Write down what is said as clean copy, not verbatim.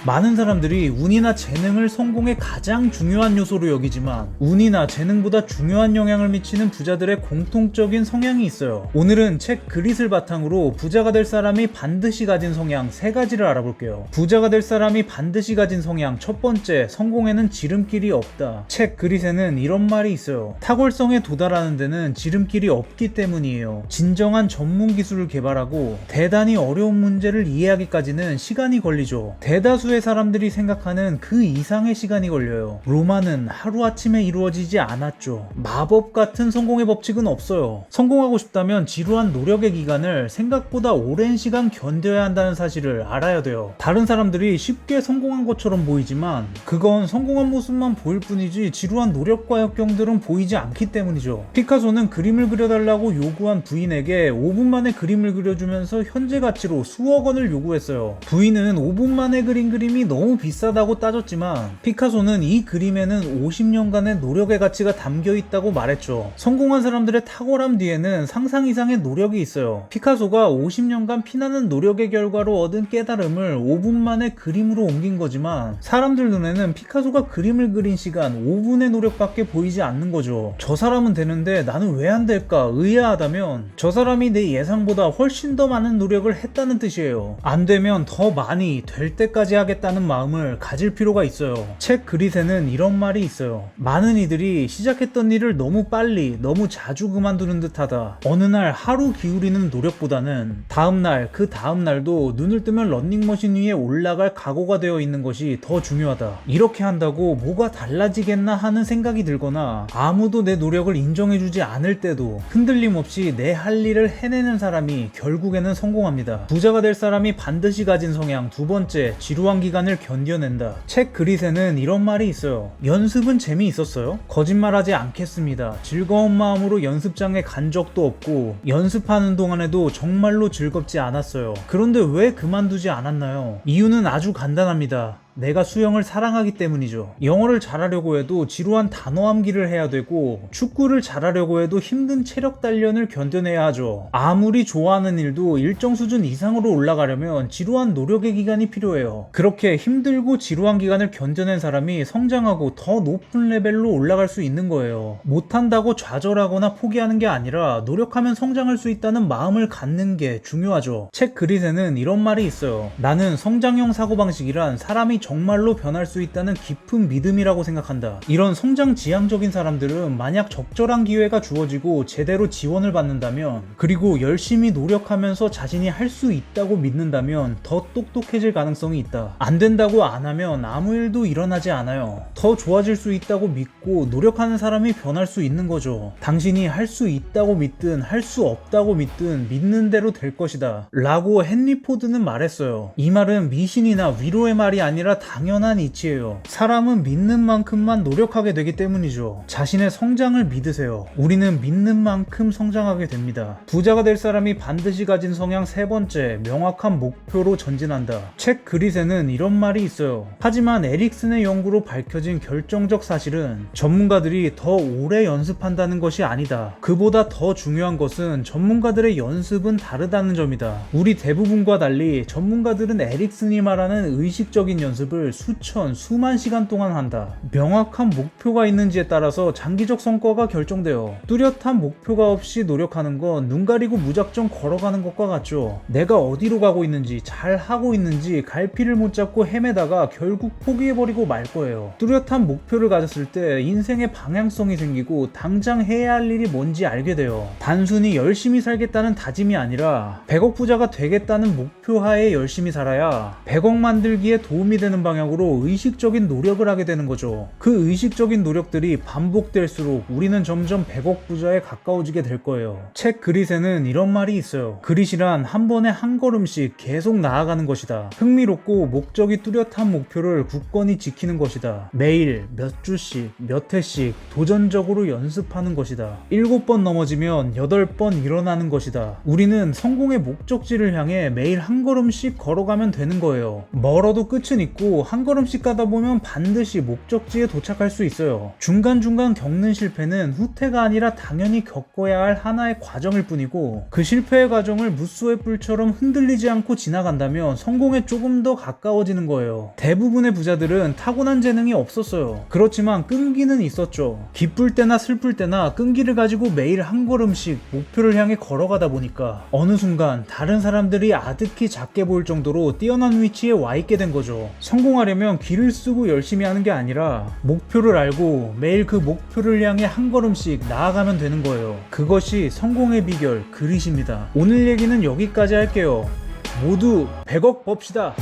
많은 사람들이 운이나 재능을 성공의 가장 중요한 요소로 여기지만 운이나 재능보다 중요한 영향을 미치는 부자들의 공통적인 성향이 있어요. 오늘은 책 그릿을 바탕으로 부자가 될 사람이 반드시 가진 성향 3가지를 알아볼게요. 부자가 될 사람이 반드시 가진 성향 첫 번째, 성공에는 지름길이 없다. 책 그릿에는 이런 말이 있어요. 탁월성에 도달하는 데는 지름길이 없기 때문이에요. 진정한 전문 기술을 개발하고 대단히 어려운 문제를 이해하기까지는 시간이 걸리죠. 대다수의 사람들이 생각하는 그 이상의 시간이 걸려요. 로마는 하루아침에 이루어지지 않았죠. 마법 같은 성공의 법칙은 없어요. 성공하고 싶다면 지루한 노력의 기간을 생각보다 오랜 시간 견뎌야 한다는 사실을 알아야 돼요. 다른 사람들이 쉽게 성공한 것처럼 보이지만 그건 성공한 모습만 보일 뿐이지 지루한 노력과 역경들은 보이지 않기 때문이죠. 피카소는 그림을 그려달라고 요구한 부인에게 5분 만에 그림을 그려주면서 현재 가치로 수억 원을 요구했어요. 부인은 5분 만에 그린 그림이 너무 비싸다고 따졌지만 피카소는 이 그림에는 50년간의 노력의 가치가 담겨있다고 말했죠. 성공한 사람들의 탁월함 뒤에는 상상 이상의 노력이 있어요. 피카소가 50년간 피나는 노력의 결과로 얻은 깨달음을 5분 만에 그림으로 옮긴 거지만 사람들 눈에는 피카소가 그림을 그린 시간 5분의 노력밖에 보이지 않는 거죠. 저 사람은 되는데 나는 왜 안 될까 의아하다면 저 사람이 내 예상보다 훨씬 더 많은 노력을 했다는 뜻이에요. 안 되면 더 많이 될 때까지 하겠다는 마음을 가질 필요가 있어요. 책 그릿에는 이런 말이 있어요. 많은 이들이 시작했던 일을 너무 빨리 너무 자주 그만두는 듯하다. 어느 날 하루 기울이는 노력보다는 다음날 그 다음날도 눈을 뜨면 런닝머신 위에 올라갈 각오가 되어 있는 것이 더 중요하다. 이렇게 한다고 뭐가 달라지겠나 하는 생각이 들거나 아무도 내 노력을 인정해주지 않을 때도 흔들림 없이 내 할 일을 해내는 사람이 결국에는 성공합니다. 부자가 될 사람이 반드시 가진 성향 두 번째, 지루한 기간을 견뎌낸다. 책 그릿에는 이런 말이 있어요. 연습은 재미있었어요? 거짓말하지 않겠습니다. 즐거운 마음으로 연습장에 간 적도 없고 연습하는 동안에도 정말로 즐겁지 않았어요. 그런데 왜 그만두지 않았나요? 이유는 아주 간단합니다. 내가 수영을 사랑하기 때문이죠. 영어를 잘하려고 해도 지루한 단어 암기를 해야 되고 축구를 잘하려고 해도 힘든 체력 단련을 견뎌내야 하죠. 아무리 좋아하는 일도 일정 수준 이상으로 올라가려면 지루한 노력의 기간이 필요해요. 그렇게 힘들고 지루한 기간을 견뎌낸 사람이 성장하고 더 높은 레벨로 올라갈 수 있는 거예요. 못한다고 좌절하거나 포기하는 게 아니라 노력하면 성장할 수 있다는 마음을 갖는 게 중요하죠. 책 그릿에는 이런 말이 있어요. 나는 성장형 사고방식이란 사람이 정말로 변할 수 있다는 깊은 믿음이라고 생각한다. 이런 성장 지향적인 사람들은 만약 적절한 기회가 주어지고 제대로 지원을 받는다면 그리고 열심히 노력하면서 자신이 할 수 있다고 믿는다면 더 똑똑해질 가능성이 있다. 안 된다고 안 하면 아무 일도 일어나지 않아요. 더 좋아질 수 있다고 믿고 노력하는 사람이 변할 수 있는 거죠. 당신이 할 수 있다고 믿든 할 수 없다고 믿든 믿는 대로 될 것이다 라고 헨리 포드는 말했어요. 이 말은 미신이나 위로의 말이 아니라 당연한 이치예요. 사람은 믿는 만큼만 노력하게 되기 때문이죠. 자신의 성장을 믿으세요. 우리는 믿는 만큼 성장하게 됩니다. 부자가 될 사람이 반드시 가진 성향 세 번째, 명확한 목표로 전진한다. 책 그릿에는 이런 말이 있어요. 하지만 에릭슨의 연구로 밝혀진 결정적 사실은 전문가들이 더 오래 연습한다는 것이 아니다. 그보다 더 중요한 것은 전문가들의 연습은 다르다는 점이다. 우리 대부분과 달리 전문가들은 에릭슨이 말하는 의식적인 연습을 수천, 수만 시간 동안 한다. 명확한 목표가 있는지에 따라서 장기적 성과가 결정돼요. 뚜렷한 목표가 없이 노력하는 건 눈 가리고 무작정 걸어가는 것과 같죠. 내가 어디로 가고 있는지, 잘 하고 있는지 갈피를 못 잡고 헤매다가 결국 포기해버리고 말 거예요. 뚜렷한 목표를 가졌을 때 인생의 방향성이 생기고 당장 해야 할 일이 뭔지 알게 돼요. 단순히 열심히 살겠다는 다짐이 아니라 100억 부자가 되겠다는 목표 하에 열심히 살아야 100억 만들기에 도움이 되는 방향으로 의식적인 노력을 하게 되는 거죠. 그 의식적인 노력들이 반복될수록 우리는 점점 100억 부자에 가까워지게 될 거예요. 책 그릿에는 이런 말이 있어요. 그릿이란 한 번에 한 걸음씩 계속 나아가는 것이다. 흥미롭고 목적이 뚜렷한 목표를 굳건히 지키는 것이다. 매일 몇 주씩 몇 회씩 도전적으로 연습하는 것이다. 7번 넘어지면 8번 일어나는 것이다. 우리는 성공의 목적지를 향해 매일 한 걸음씩 걸어가면 되는 거예요. 멀어도 끝은 있고 있고 한 걸음씩 가다 보면 반드시 목적지에 도착할 수 있어요. 중간중간 겪는 실패는 후퇴가 아니라 당연히 겪어야 할 하나의 과정일 뿐이고 그 실패의 과정을 무쏘의 뿔처럼 흔들리지 않고 지나간다면 성공에 조금 더 가까워지는 거예요. 대부분의 부자들은 타고난 재능이 없었어요. 그렇지만 끈기는 있었죠. 기쁠 때나 슬플 때나 끈기를 가지고 매일 한 걸음씩 목표를 향해 걸어가다 보니까 어느 순간 다른 사람들이 아득히 작게 보일 정도로 뛰어난 위치에 와 있게 된 거죠. 성공하려면 기를 쓰고 열심히 하는 게 아니라 목표를 알고 매일 그 목표를 향해 한 걸음씩 나아가면 되는 거예요. 그것이 성공의 비결, 그릿입니다. 오늘 얘기는 여기까지 할게요. 모두 100억 법시다.